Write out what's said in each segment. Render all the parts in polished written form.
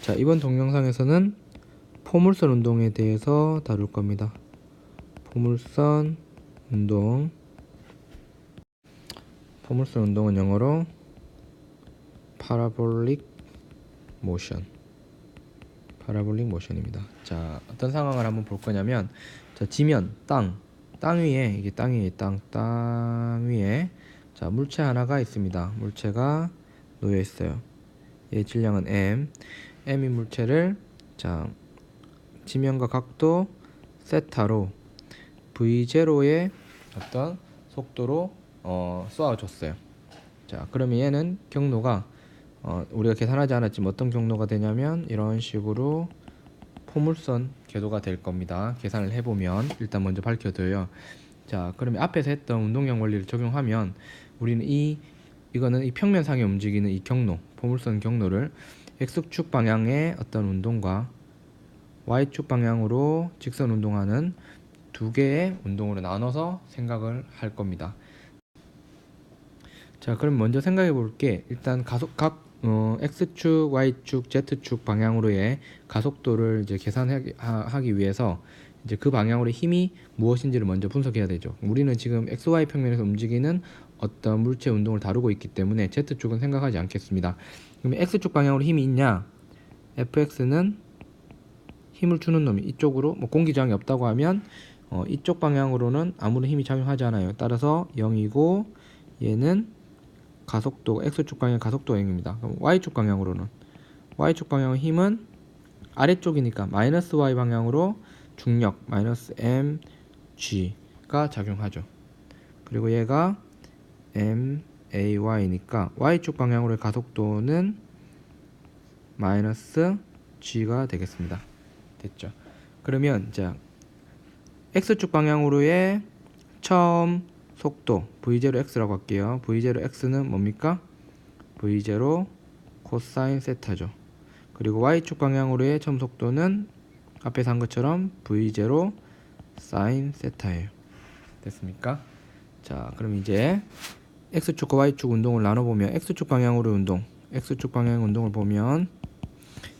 자, 이번 동영상에서는 포물선 운동에 대해서 다룰 겁니다. 포물선 운동. 포물선 운동은 영어로 parabolic motion입니다. 자, 어떤 상황을 한번 볼 거냐면, 자, 지면, 땅 위에, 이게 땅 위에, 자, 물체 하나가 있습니다. 물체가 놓여 있어요. 얘 질량은 m인 물체를, 자, 지면과 각도 세타로 v0의 어떤 속도로 쏘아줬어요. 자, 그러면 얘는 경로가 우리가 계산하지 않았지만 어떤 경로가 되냐면 이런 식으로 포물선 궤도가 될 겁니다. 계산을 해보면 일단 먼저 밝혀둬요. 자, 그러면 앞에서 했던 운동량 원리를 적용하면 우리는 이거는 이 평면상에 움직이는 이 경로, 포물선 경로를 x축 방향의 어떤 운동과 y축 방향으로 직선 운동하는 두 개의 운동으로 나눠서 생각을 할 겁니다. 자, 그럼 먼저 생각해 볼게. 일단 x축, y축, z축 방향으로의 가속도를 이제 계산하기 위해서 이제 그 방향으로의 힘이 무엇인지를 먼저 분석해야 되죠. 우리는 지금 xy 평면에서 움직이는 어떤 물체 운동을 다루고 있기 때문에 z축은 생각하지 않겠습니다. 그럼 x축 방향으로 힘이 있냐? fx는 힘을 주는 놈이 이쪽으로, 뭐 공기 저항이 없다고 하면 이쪽 방향으로는 아무런 힘이 작용하지 않아요. 따라서 0이고 얘는 가속도, x축 방향 가속도 0입니다. 그럼 y축 방향으로는, y축 방향의 힘은 아래쪽이니까 마이너스 y 방향으로 중력 마이너스 mg가 작용하죠. 그리고 얘가 may니까 y축 방향으로의 가속도는 마이너스 g가 되겠습니다. 됐죠? 그러면 자, x축 방향으로의 처음 속도 v0x라고 할게요. v0x는 뭡니까? v0 코사인 세타죠. 그리고 y축 방향으로의 처음 속도는 앞에서 한 것처럼 v0 사인 세타예요. 됐습니까? 자, 그럼 이제 x축과 y축 운동을 나눠보면 x축 방향으로의 운동, x축 방향 운동을 보면,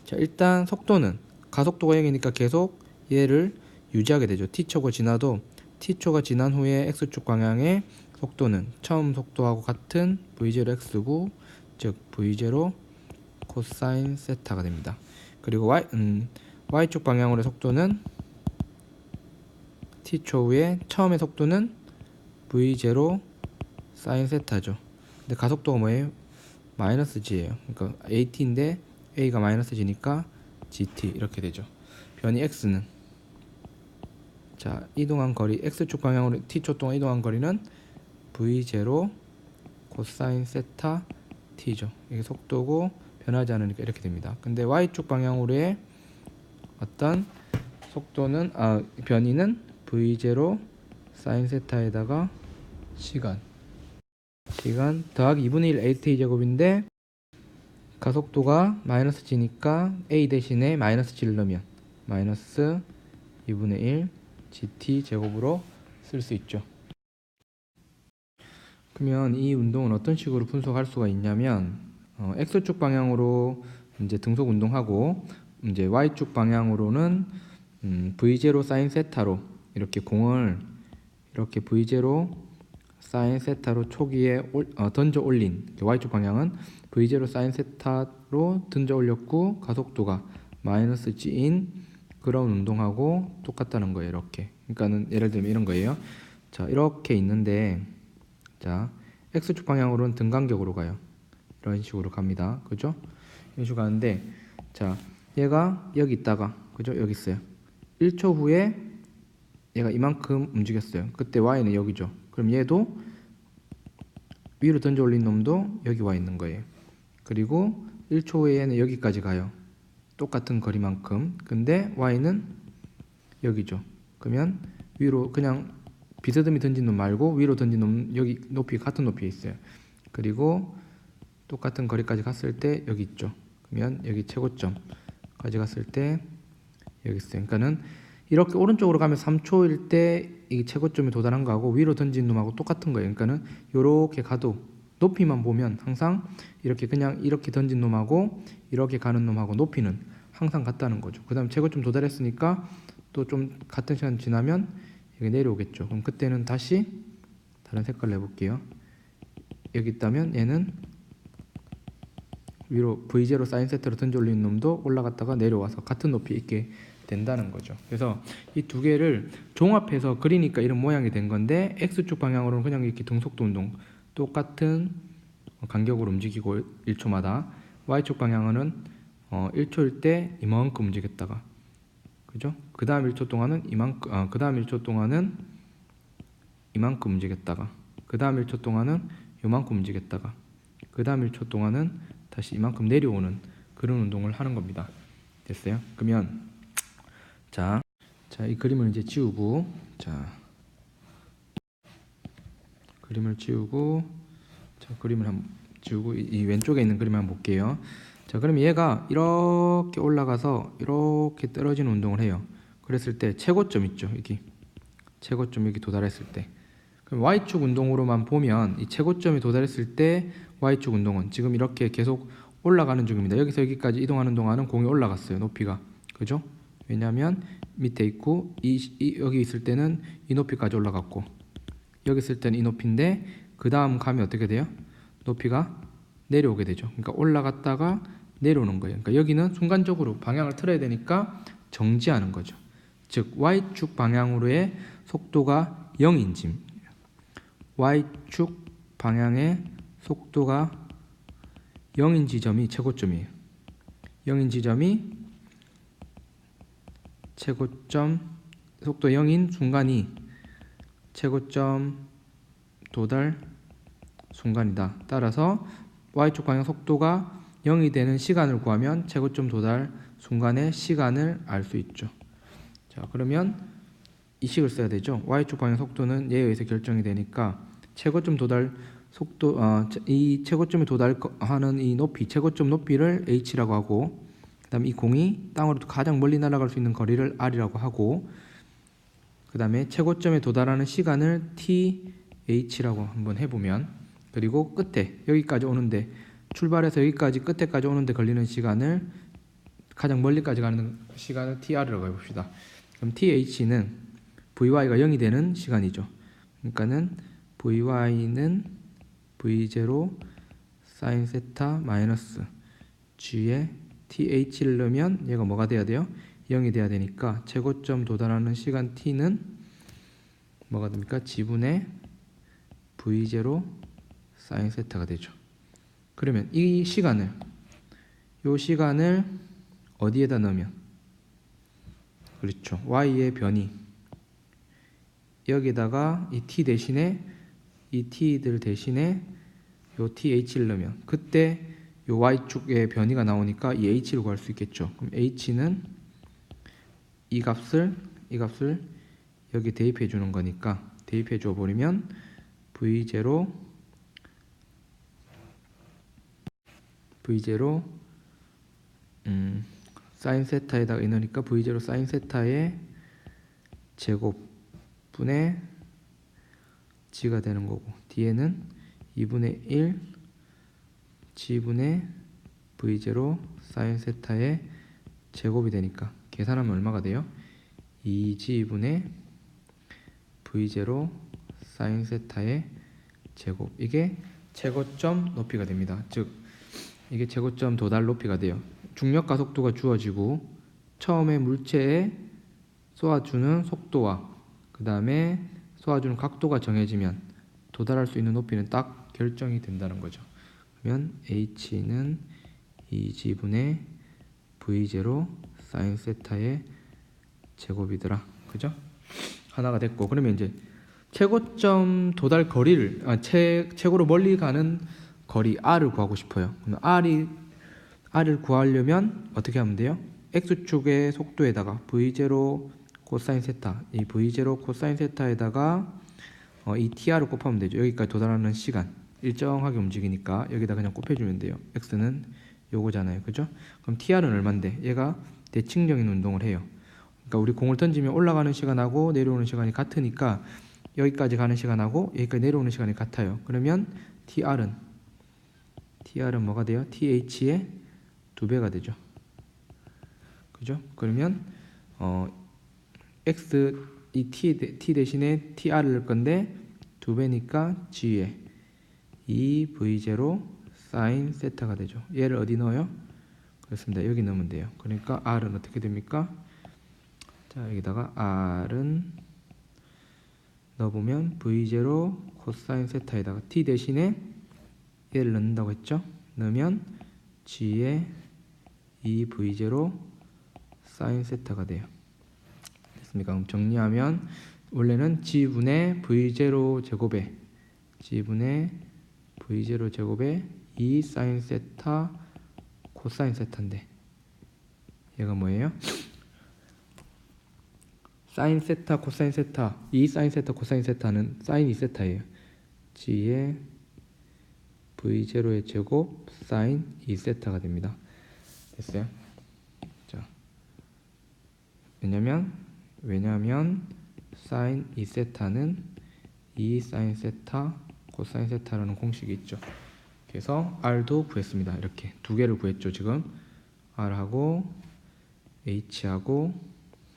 자, 일단 속도는 가속도가 0이니까 계속 얘를 유지하게 되죠. t초가 지나도 t초가 지난 후에 x축 방향의 속도는 처음 속도하고 같은 v0x고, 즉 v0 코사인 세타가 됩니다. 그리고 y축 방향으로의 속도는 t초 후에 처음의 속도는 v0 사인 세타죠. 근데 가속도가 뭐예요? 마이너스 g예요. 그러니까 at인데 a가 마이너스 g니까 gt 이렇게 되죠. 변이 x는, 자, 이동한 거리, x축 방향으로 t초 동안 이동한 거리는 v0 코사인 세타 t죠. 이게 속도고 변하지 않으니까 이렇게 됩니다. 근데 y축 방향으로의 어떤 속도는, 변이는 v0 사인 세타에다가 시간 더하기 2분의 1 at 제곱인데 가속도가 마이너스 g니까 a 대신에 마이너스 g를 넣으면 마이너스 2분의 1 gt 제곱으로 쓸 수 있죠. 그러면 이 운동은 어떤 식으로 분석할 수가 있냐면, x축 방향으로 이제 등속 운동하고, 이제 y축 방향으로는 v0 사인 세타로 이렇게 공을 이렇게 v0 사인 세타로 초기에 던져 올린, y축 방향은 v0 사인 세타로 던져 올렸고 가속도가 마이너스 g인 그런 운동하고 똑같다는 거예요. 이렇게. 그러니까는 예를 들면 이런 거예요. 자, 이렇게 있는데, 자, x축 방향으로는 등간격으로 가요. 이런 식으로 갑니다. 그죠? 이런 식으로 가는데, 자, 얘가 여기 있다가, 그죠? 여기 있어요. 1초 후에 얘가 이만큼 움직였어요. 그때 y는 여기죠. 그럼 얘도 위로 던져 올린 놈도 여기 와 있는 거예요. 그리고 1초 후에 얘는 여기까지 가요. 똑같은 거리만큼. 근데 y는 여기죠. 그러면 위로 그냥 비스듬히 던진 놈 말고 위로 던진 놈 여기 높이 같은 높이에 있어요. 그리고 똑같은 거리까지 갔을 때 여기 있죠. 그러면 여기 최고점까지 갔을 때 여기 있어요. 그러니까는 이렇게 오른쪽으로 가면 3초일 때 이 최고점에 도달한 거하고 위로 던진 놈하고 똑같은 거예요. 그러니까는 이렇게 가도 높이만 보면 항상 이렇게 그냥 이렇게 던진 놈하고 이렇게 가는 놈하고 높이는 항상 같다는 거죠. 그 다음 최고점 도달했으니까 또 좀 같은 시간 지나면 여기 내려오겠죠. 그럼 그때는 다시 다른 색깔로 해볼게요. 여기 있다면 얘는 위로 V0 사인 세타로 던져 올리는 놈도 올라갔다가 내려와서 같은 높이 있게 된다는 거죠. 그래서 이 두 개를 종합해서 그리니까 이런 모양이 된 건데 X축 방향으로는 그냥 이렇게 등속도 운동 똑같은 간격으로 움직이고 1초마다, Y축 방향은 1초일 때 이만큼 움직였다가, 그죠? 그 다음 1초 동안은 이만큼, 그 다음 1초 동안은 이만큼 움직였다가, 그 다음 1초 동안은 요만큼 움직였다가, 그 다음 1초 동안은 다시 이만큼 내려오는 그런 운동을 하는 겁니다. 됐어요? 그러면 자, 이 그림을 이제 지우고, 그림을 지우고, 그림을 한번 지우고 이 왼쪽에 있는 그림을 한번 볼게요. 자, 그럼 얘가 이렇게 올라가서 이렇게 떨어지는 운동을 해요. 그랬을 때 최고점 있죠, 여기 최고점 여기 도달했을 때. 그럼 Y축 운동으로만 보면 이 최고점에 도달했을 때 Y축 운동은 지금 이렇게 계속 올라가는 중입니다. 여기서 여기까지 이동하는 동안은 공이 올라갔어요, 높이가. 그죠? 왜냐하면 밑에 있고 여기 있을 때는 이 높이까지 올라갔고, 여기 있을 때는 이 높이인데 그 다음 가면 어떻게 돼요? 높이가 내려오게 되죠. 그러니까 올라갔다가 내려오는 거예요. 그러니까 여기는 순간적으로 방향을 틀어야 되니까 정지하는 거죠. 즉 Y축 방향으로의 속도가 0인지, Y축 방향의 속도가 0인 지점이 최고점이에요. 0인 지점이 최고점, 속도 0인 순간이 최고점 도달 순간이다. 따라서 Y축 방향 속도가 0이 되는 시간을 구하면 최고점 도달 순간의 시간을 알 수 있죠. 자, 그러면 이 식을 써야 되죠. Y축 방향 속도는 얘에 의해서 결정이 되니까 최고점 도달 속도, 이 최고점에 도달하는 이 높이, 최고점 높이를 h라고 하고, 그 다음에 이 공이 땅으로 가장 멀리 날아갈 수 있는 거리를 r이라고 하고, 그 다음에 최고점에 도달하는 시간을 th라고 한번 해보면, 그리고 끝에 여기까지 오는데, 출발해서 여기까지 끝에까지 오는데 걸리는 시간을, 가장 멀리까지 가는 시간을 tr라고 해봅시다. 그럼 th는 vy가 0이 되는 시간이죠. 그러니까는 vy는 v0 사인 세타 마이너스 g에 th를 넣으면 얘가 뭐가 돼야 돼요? 0이 돼야 되니까 최고점 도달하는 시간 t는 뭐가 됩니까? g분의 v0 사인 세타가 되죠. 그러면 이 시간을, 요 시간을 어디에다 넣으면, 그렇죠, y의 변이 여기다가 이 t 대신에, 이 t들 대신에 요 th를 넣으면 그때 요 y축의 변이가 나오니까 이 h를 구할 수 있겠죠. 그럼 h는 이 값을 여기 대입해 주는 거니까 대입해 줘 버리면 v0 사인 세타에다가 넣으니까 v0 사인 세타의 제곱분의 g가 되는 거고, 뒤에는 2분의 1 g분의 v0 사인 세타의 제곱이 되니까 계산하면 얼마가 돼요? 2g분의 v0 사인 세타의 제곱. 이게 최고점 높이가 됩니다. 즉 이게 최고점 도달 높이가 돼요. 중력과 속도가 주어지고 처음에 물체에 쏘아주는 속도와 그 다음에 쏘아주는 각도가 정해지면 도달할 수 있는 높이는 딱 결정이 된다는 거죠. 그러면 h는 2g분의 v0 사인 세타의 제곱이더라. 그죠? 하나가 됐고, 그러면 이제 최고점 도달 거리를, 최고로 멀리 가는 거리 r을 구하고 싶어요. 그럼 r을 구하려면 어떻게 하면 돼요? x축의 속도에다가 v0 코사인 세타, 이 v0 코사인 세타에다가 이 tr을 곱하면 되죠. 여기까지 도달하는 시간 일정하게 움직이니까 여기다 그냥 곱해주면 돼요. x는 요거잖아요, 그죠? 그럼 tr은 얼만데? 얘가 대칭적인 운동을 해요. 그러니까 우리 공을 던지면 올라가는 시간하고 내려오는 시간이 같으니까 여기까지 가는 시간하고 여기까지 내려오는 시간이 같아요. 그러면 tr은 뭐가 돼요? th의 2배가 되죠. 그죠? 그러면 x 이 t 대신에 tr을 넣을 건데 2배니까 g에 2v0 sin 세타가 되죠. 얘를 어디 넣어요? 그렇습니다. 여기 넣으면 돼요. 그러니까 r은 어떻게 됩니까? 자, 여기다가 r은 넣어보면 v0 코사인 세타에다가 t 대신에 얘를 넣는다고 했죠? 넣으면 g에 2v0 sin 세타가 돼요. 됐습니까? 그럼 정리하면 원래는 g분의 v0 제곱에 g분의 v0 제곱에 2 sin 세타 코사인 세타인데 얘가 뭐예요? sin 세타 코사인 세타 2 sin 세타 코사인 세타는 sin 2세타예요. g의 v0의 제곱 sin 2세타가 됩니다. 됐어요? 자, 왜냐면 sin 2세타는 2 sin 세타 코사인 세타라는 공식이 있죠. 그래서 r도 구했습니다. 이렇게 두 개를 구했죠. 지금 r하고 h하고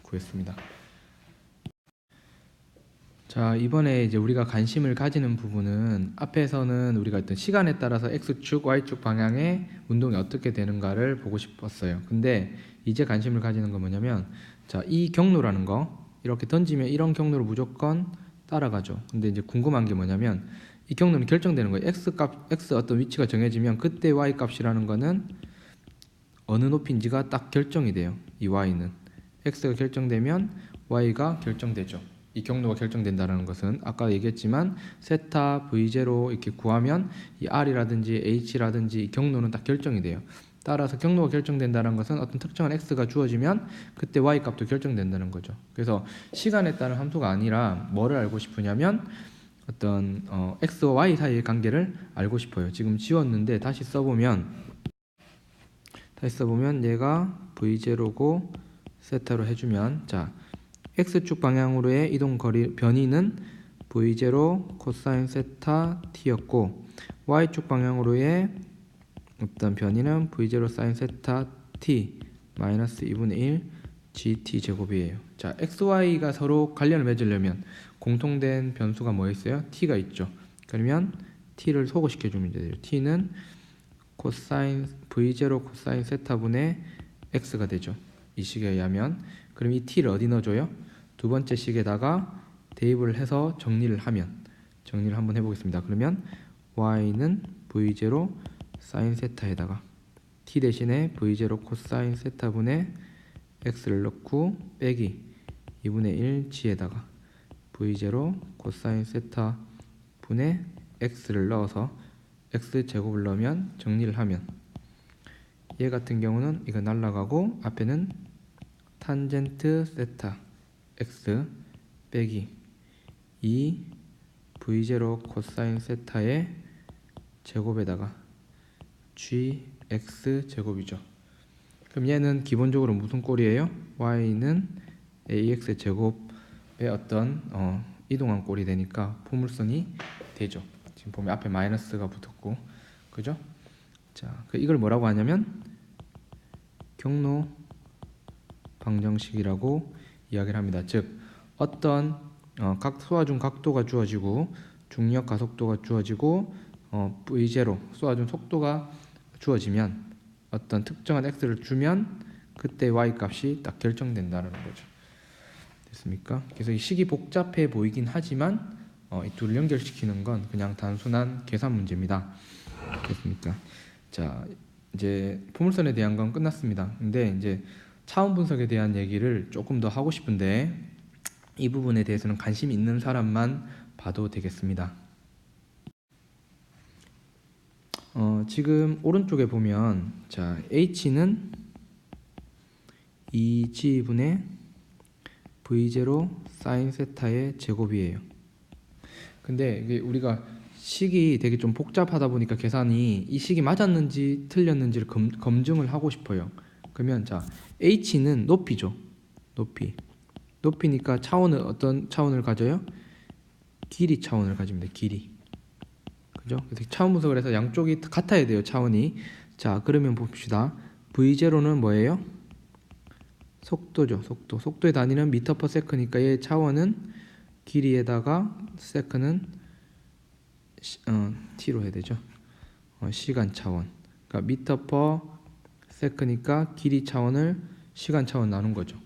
구했습니다. 자, 이번에 이제 우리가 관심을 가지는 부분은 앞에서는 우리가 어떤 시간에 따라서 x축, y축 방향의 운동이 어떻게 되는가를 보고 싶었어요. 근데 이제 관심을 가지는 건 뭐냐면, 자, 이 경로라는 거 이렇게 던지면 이런 경로로 무조건 따라가죠. 근데 이제 궁금한 게 뭐냐면 이 경로는 결정되는 거예요. x 어떤 위치가 정해지면 그때 y 값이라는 거는 어느 높이인지가 딱 결정이 돼요. 이 y는 x가 결정되면 y가 결정되죠. 이 경로가 결정된다는 것은 아까 얘기했지만 세타 v0 이렇게 구하면 이 r이라든지 h라든지 이 경로는 딱 결정이 돼요. 따라서 경로가 결정된다는 것은 어떤 특정한 x가 주어지면 그때 y 값도 결정된다는 거죠. 그래서 시간에 따른 함수가 아니라 뭐를 알고 싶으냐면 어떤 x와 y 사이의 관계를 알고 싶어요. 지금 지웠는데 다시 써보면 얘가 v0고 세타로 해주면, 자, x축 방향으로의 이동 거리 변이는 v0 코사인 세타 t였고 y축 방향으로의 어떤 변이는 v0 사인 세타 t 마이너스 2분의 1 gt 제곱이에요. 자, xy가 서로 관련을 맺으려면 공통된 변수가 뭐 있어요? t가 있죠. 그러면 t를 소거시켜 주면 돼요. t는 코사인 v0 코사인 세타분의 x가 되죠. 이 식에 의하면. 그럼 이 t를 어디 넣어줘요? 두 번째 식에다가 대입을 해서 정리를 한번 해보겠습니다. 그러면 y는 v0 사인 세타에다가 t 대신에 v0 코사인 세타분의 x를 넣고 빼기 2분의 1 g에다가 v0 코사인 세타분의 x를 넣어서 x 제곱을 넣으면 정리를 하면 얘 같은 경우는 이거 날라가고 앞에는 탄젠트 세타 x 빼기 2 v0 코사인 세타의 제곱에다가 gx 제곱이죠. 그럼 얘는 기본적으로 무슨 꼴이에요? y는 ax 제곱의 어떤 이동한 꼴이 되니까 포물선이 되죠. 지금 보면 앞에 마이너스가 붙었고, 그죠? 자, 이걸 뭐라고 하냐면 경로 방정식이라고 이야기를 합니다. 즉 어떤 쏘아준 각도가 주어지고 중력 가속도가 주어지고 v0 쏘아준 속도가 주어지면 어떤 특정한 x를 주면 그때 y 값이 딱 결정된다는 거죠. 됐습니까? 그래서 이 식이 복잡해 보이긴 하지만 이 둘을 연결시키는 건 그냥 단순한 계산 문제입니다. 됐습니까? 자, 이제 포물선에 대한 건 끝났습니다. 근데 이제 차원 분석에 대한 얘기를 조금 더 하고 싶은데 이 부분에 대해서는 관심 있는 사람만 봐도 되겠습니다. 지금 오른쪽에 보면, 자, h는 2g분의 v0 사인 세타의 제곱이에요. 근데 이게 우리가 식이 되게 좀 복잡하다 보니까 계산이 이 식이 맞았는지 틀렸는지를 검증을 하고 싶어요. 그러면 자, h는 높이죠. 높이니까 차원은 어떤 차원을 가져요? 길이 차원을 가집니다. 길이. 그죠? 그래서 차원 분석을 해서 양쪽이 같아야 돼요. 차원이. 자, 그러면 봅시다. v0는 뭐예요? 속도죠. 속도의 단위는 미터 퍼 세크니까 얘 차원은 길이에다가 세크는 t로 해야 되죠. 시간 차원. 그러니까 미터 퍼 세크니까 길이 차원을 시간 차원 나눈 거죠.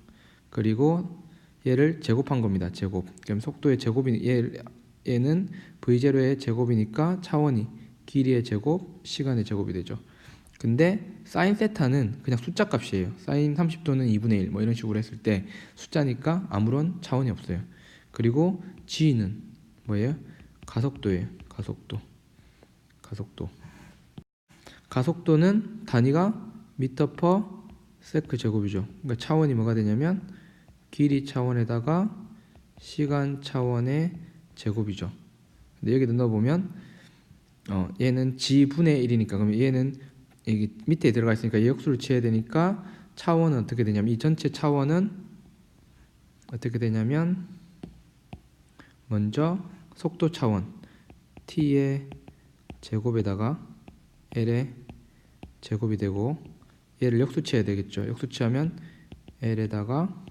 그리고 얘를 제곱한 겁니다. 제곱. 그럼 속도의 제곱이 얘는 v0의 제곱이니까 차원이 길이의 제곱, 시간의 제곱이 되죠. 근데 사인 세타는 그냥 숫자 값이에요. 사인 30도는 2분의 1 뭐 이런 식으로 했을 때 숫자니까 아무런 차원이 없어요. 그리고 g는 뭐예요? 가속도예요. 가속도는 단위가 미터 퍼 세크 제곱이죠. 그러니까 차원이 뭐가 되냐면 길이 차원에다가 시간 차원의 제곱이죠. 근데 여기 넣어보면 얘는 g분의 1이니까 그러면 얘는 여기 밑에 들어가 있으니까 얘 역수를 취해야 되니까 차원은 어떻게 되냐면 이 전체 차원은 어떻게 되냐면 먼저 속도 차원 t의 제곱에다가 l의 제곱이 되고 얘를 역수 취해야 되겠죠. 역수 취하면 l에다가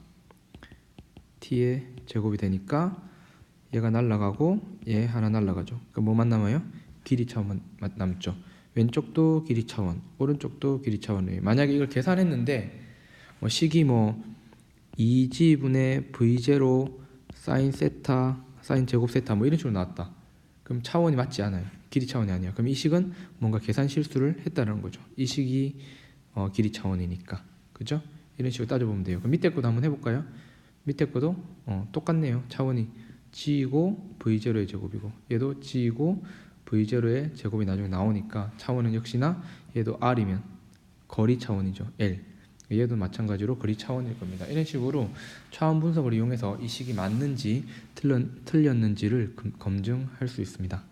t의 제곱이 되니까 얘가 날아가고 얘 하나 날아가죠. 그러니까 뭐만 남아요? 길이 차원만 남죠. 왼쪽도 길이 차원, 오른쪽도 길이 차원이에요. 만약에 이걸 계산했는데 식이 2g분의 v0 사인 세타, 사인 제곱 세타 이런 식으로 나왔다. 그럼 차원이 맞지 않아요. 길이 차원이 아니야. 그럼 이 식은 뭔가 계산 실수를 했다는 거죠. 이 식이 길이 차원이니까. 그죠? 이런 식으로 따져보면 돼요. 그럼 밑에 것도 한번 해볼까요? 밑에 것도 똑같네요. 차원이 g이고 v0의 제곱이고 얘도 g이고 v0의 제곱이 나중에 나오니까 차원은 역시나 얘도 r이면 거리 차원이죠. l. 얘도 마찬가지로 거리 차원일 겁니다. 이런 식으로 차원 분석을 이용해서 이 식이 맞는지 틀렸는지를 검증할 수 있습니다.